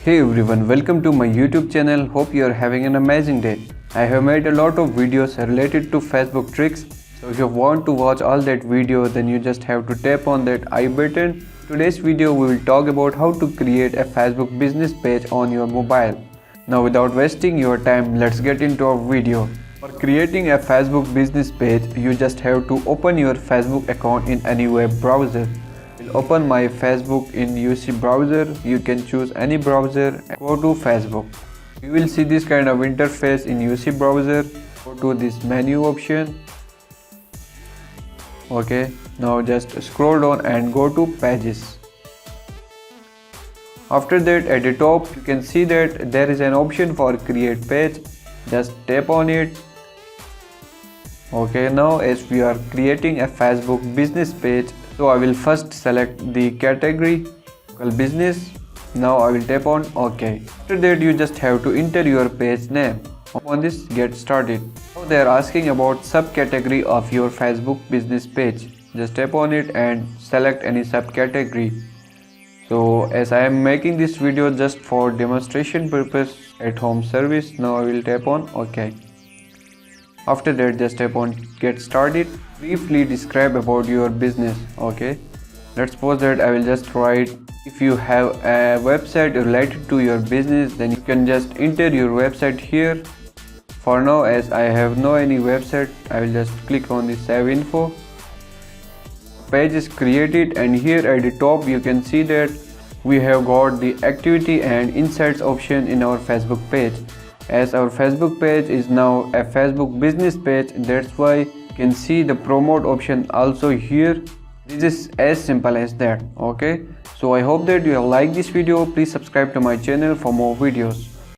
Hey everyone, welcome to my YouTube channel. Hope you are having an amazing day. I have made a lot of videos related to Facebook tricks. So if you want to watch all that video, then you just have to tap on that I button. Today's video we will talk about how to create a Facebook business page on your mobile. Now without wasting your time, let's get into our video. For creating a Facebook business page, you just have to open your Facebook account in any web browser. We'll open my Facebook in UC browser. You can choose any browser and go to Facebook. You will see this kind of interface in UC browser. Go to this menu option. Okay, now just scroll down and go to pages. After that, at the top you can see that there is an option for create page. Just tap on it. Okay, now as we are creating a Facebook business page, so I will first select the category local business. Now I will tap on OK. After that you just have to enter your page name. On this, get started. Now they are asking about subcategory of your Facebook business page. Just tap on it and select any subcategory. So as I am making this video just for demonstration purpose at home service, now I will tap on OK. After that, just tap on get started. Briefly describe about your business. Okay, let's suppose that I will just write, if you have a website related to your business, then you can just enter your website here. For now, as I have no any website, I will just click on the save info. Page is created, and here at the top you can see that we have got the activity and insights option in our Facebook page. As our Facebook page is now a Facebook business page, that's why you can see the promote option also here. This is as simple as that. Okay, so I hope that you have liked this video. Please subscribe to my channel for more videos.